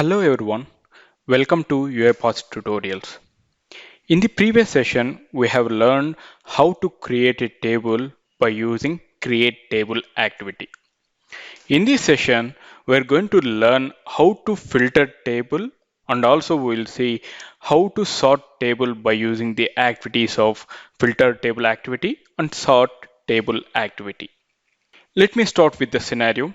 Hello everyone, welcome to UiPath tutorials. In the previous session, we have learned how to create a table by using create table activity. In this session, we are going to learn how to filter table and also we will see how to sort table by using the activities of filter table activity and sort table activity. Let me start with the scenario.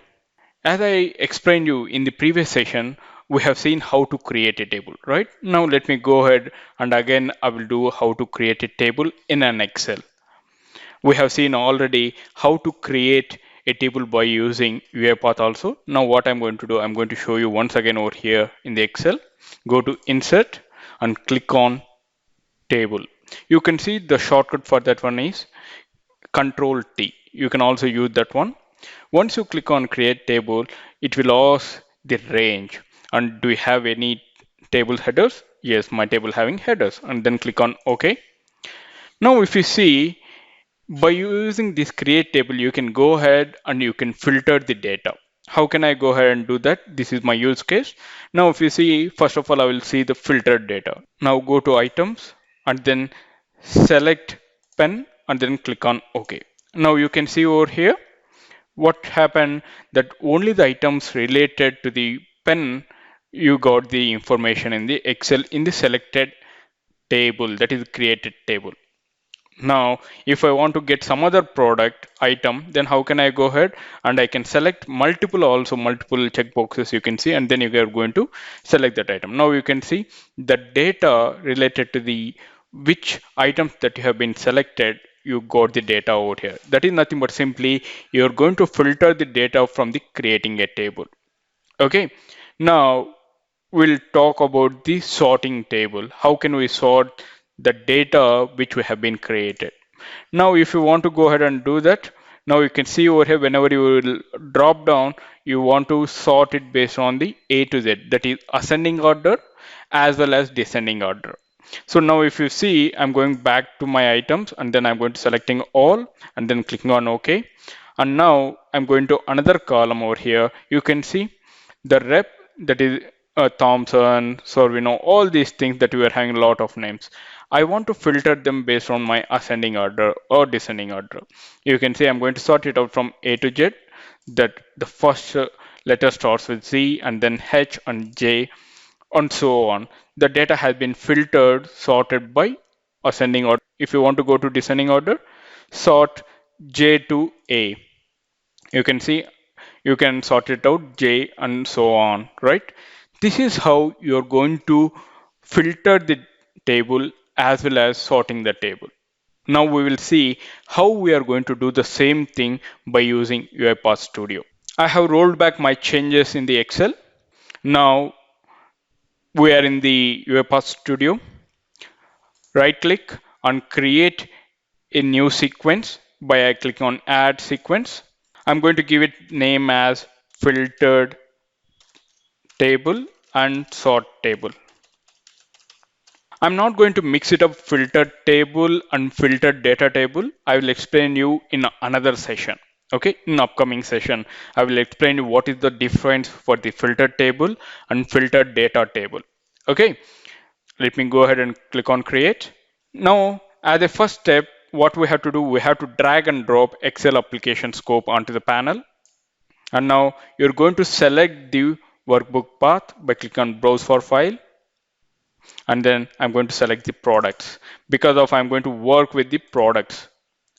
As I explained you in the previous session, we have seen how to create a table, right? Now let me go ahead and again I will do how to create a table in an Excel. We have seen already how to create a table by using UiPath also. Now what I'm going to do, I'm going to show you once again over here in the Excel. Go to Insert and click on Table. You can see the shortcut for that one is Control T. You can also use that one. Once you click on create table, it will ask the range. And do you have any table headers? Yes, my table having headers. And then click on OK. Now if you see, by using this create table, you can go ahead and you can filter the data. How can I go ahead and do that? This is my use case. Now if you see, first of all, I will see the filtered data. Now go to items and then select pen and then click on OK. Now you can see over here what happened that only the items related to the pen you got the information in the Excel in the selected table, that is created table. Now if I want to get some other product item, then how can I go ahead and I can select multiple checkboxes you can see, and then you are going to select that item. Now you can see the data related to the which items that you have been selected, you got the data over here. That is nothing but simply you're going to filter the data from the creating a table. Okay, now we'll talk about the sorting table. How can we sort the data which we have been created? Now if you want to go ahead and do that, now you can see over here whenever you will drop down, you want to sort it based on the A to Z, that is ascending order as well as descending order. So now if you see, I'm going back to my items and then I'm going to selecting all and then clicking on OK. And now I'm going to another column over here. You can see the rep, that is Thompson, Sorvino, all these things that we are having a lot of names. I want to filter them based on my ascending order or descending order. You can see I'm going to sort it out from A to Z, that the first letter starts with Z and then H and J and so on. The data has been filtered, sorted by ascending order. If you want to go to descending order, sort J to A. You can see you can sort it out J and so on, right? This is how you're going to filter the table as well as sorting the table. Now we will see how we are going to do the same thing by using UiPath Studio. I have rolled back my changes in the Excel. Now we are in the UiPath Studio. Right click and create a new sequence by clicking on add sequence. I'm going to give it name as filtered table and sort table. I'm not going to mix it up filtered table and filtered data table. I will explain you in another session. Okay, in upcoming session, I will explain you what is the difference for the filtered table and filtered data table. Okay, let me go ahead and click on create. Now, as a first step, what we have to do, we have to drag and drop Excel application scope onto the panel. And now you're going to select the workbook path by clicking on browse for file. And then I'm going to select the products because of I'm going to work with the products.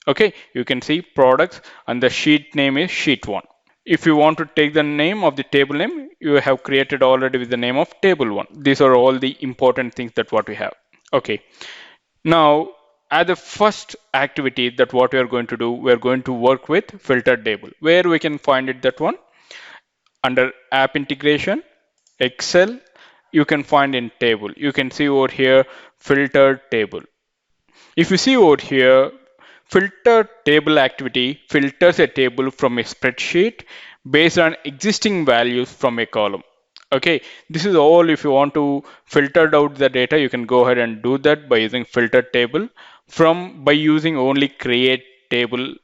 Okay, you can see products and the sheet name is sheet 1. If you want to take the name of the table name, you have created already with the name of table 1. These are all the important things that what we have. Okay, now as the first activity that what we are going to do, we are going to work with filtered table. Where we can find it, that one under app integration, Excel, you can find in table. You can see over here filtered table. If you see over here, filter table activity filters a table from a spreadsheet based on existing values from a column. Okay, this is all. If you want to filter out the data, you can go ahead and do that by using filter table from by using only create table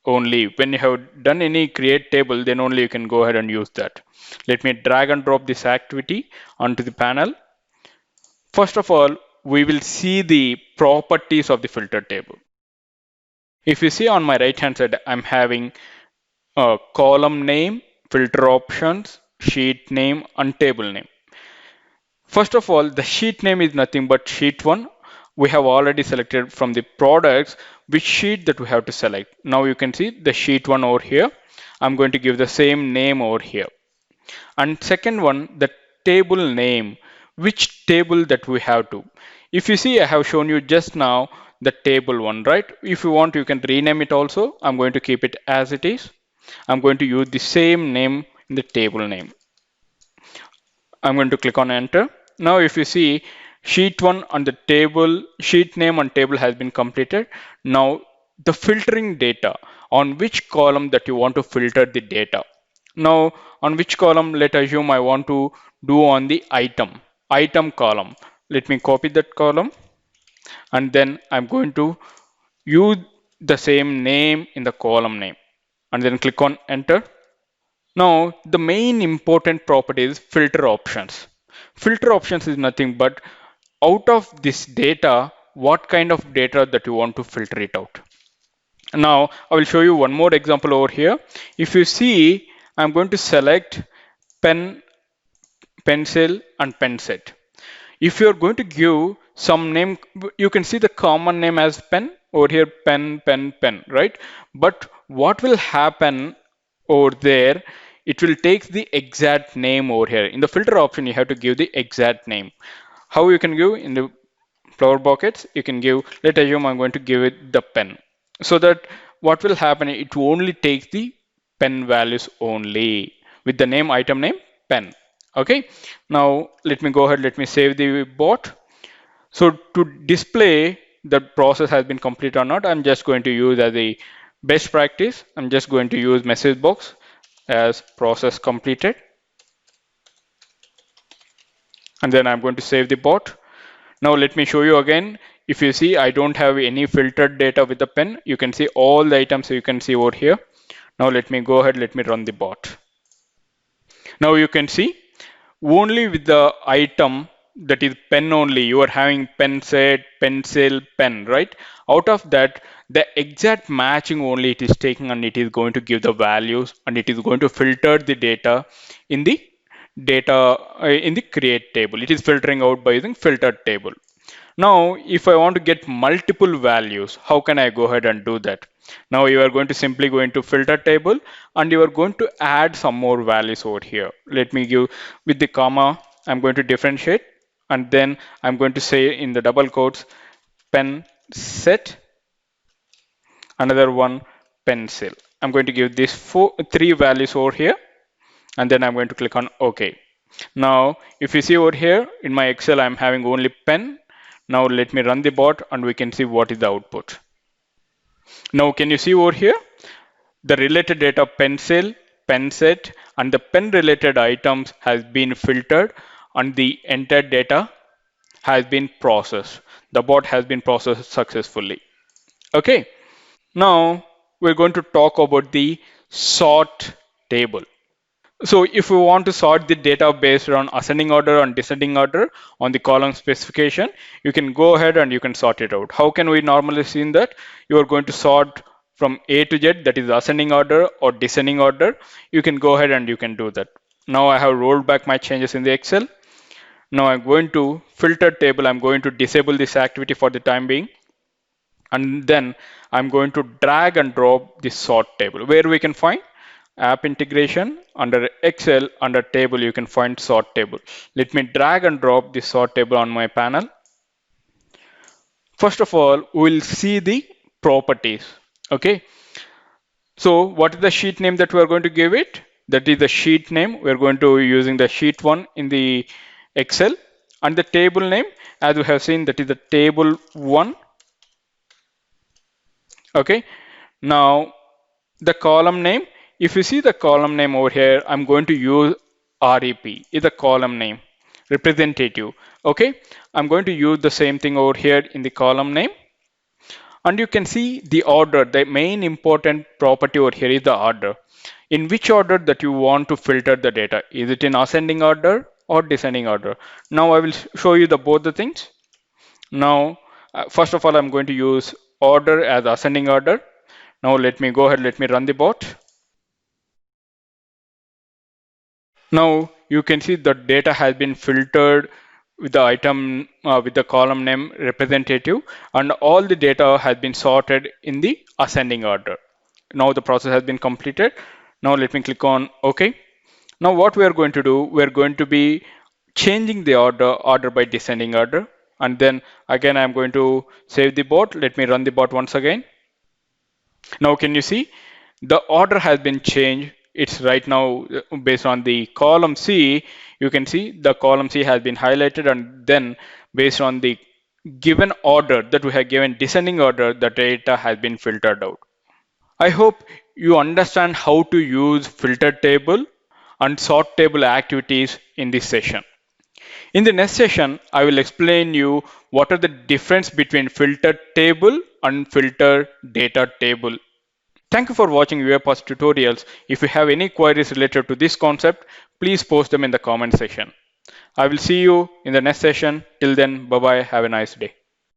only. When you have done any create table, then only you can go ahead and use that. Let me drag and drop this activity onto the panel. First of all, we will see the properties of the filter table. If you see on my right hand side, I'm having a column name, filter options, sheet name, and table name. First of all, the sheet name is nothing but sheet 1. We have already selected from the products which sheet that we have to select. Now you can see the sheet 1 over here. I'm going to give the same name over here. And second one, the table name, which table that we have to. If you see, I have shown you just now the table one, right? If you want, you can rename it also. I'm going to keep it as it is. I'm going to use the same name in the table name. I'm going to click on enter. Now, if you see, sheet one on the table, sheet name and table has been completed. Now, the filtering data on which column that you want to filter the data. Now, on which column, let's assume I want to do on the item column. Let me copy that column and then I'm going to use the same name in the column name and then click on enter. Now, the main important property is filter options. Filter options is nothing but out of this data, what kind of data that you want to filter it out. Now, I will show you one more example over here. If you see, I'm going to select pen, pencil, and pen set. If you're going to give some name, you can see the common name as pen over here, pen, right? But what will happen over there, it will take the exact name over here. In the filter option, you have to give the exact name. How you can give in the flower buckets, you can give, let's assume I'm going to give it the pen. So that what will happen, it will only take the pen values only with the name, item name, pen. Okay, now let me go ahead, let me save the bot. So to display the process has been complete or not, I'm just going to use as a best practice. I'm just going to use message box as process completed. And then I'm going to save the bot. Now let me show you again. If you see, I don't have any filtered data with the pen. You can see all the items you can see over here. Now let me go ahead, let me run the bot. Now you can see only with the item that is pen only, you are having pen set, pencil, pen, right? Out of that, the exact matching only it is taking and it is going to give the values and it is going to filter the data in the in the create table. It is filtering out by using filtered table. Now, if I want to get multiple values, how can I go ahead and do that? Now you are going to simply go into filter table and you are going to add some more values over here. Let me give with the comma, I'm going to differentiate and then I'm going to say in the double quotes, pen set, another one pencil. I'm going to give these three values over here and then I'm going to click on OK. Now, if you see over here in my Excel, I'm having only pen. Now let me run the bot and we can see what is the output. Now, can you see over here? The related data pencil, pen set, and the pen related items has been filtered and the entire data has been processed. The bot has been processed successfully. Okay. Now we're going to talk about the sort table. So if we want to sort the data based on ascending order and descending order on the column specification, you can go ahead and you can sort it out. How can we normally see that? You are going to sort from A to Z, that is ascending order or descending order. You can go ahead and you can do that. Now I have rolled back my changes in the Excel. Now I'm going to filter table. I'm going to disable this activity for the time being. And then I'm going to drag and drop the sort table where we can find app integration under Excel under table you can find sort table. Let me drag and drop the sort table on my panel. First of all, we'll see the properties. Okay. So what is the sheet name that we are going to give it? That is the sheet name. We're going to be using the sheet one in the Excel and the table name as we have seen that is the table one. Okay. Now the column name, if you see the column name over here, I'm going to use REP is a column name representative. Okay, I'm going to use the same thing over here in the column name. And you can see the order. The main important property over here is the order. In which order that you want to filter the data. Is it in ascending order or descending order? Now I will show you the both the things. Now, first of all, I'm going to use order as ascending order. Now let me go ahead, let me run the bot. Now you can see the data has been filtered with the item with the column name representative, and all the data has been sorted in the ascending order. Now the process has been completed. Now let me click on OK. Now what we are going to do, we are going to be changing the order by descending order. And then again, I'm going to save the bot. Let me run the bot once again. Now can you see the order has been changed. It's right now based on the column C. You can see the column C has been highlighted, and then based on the given order that we have given descending order, the data has been filtered out. I hope you understand how to use filter table and sort table activities in this session. In the next session, I will explain you what are the difference between filter table and filter data table. Thank you for watching UiPath tutorials. If you have any queries related to this concept, please post them in the comment section. I will see you in the next session. Till then, bye bye. Have a nice day.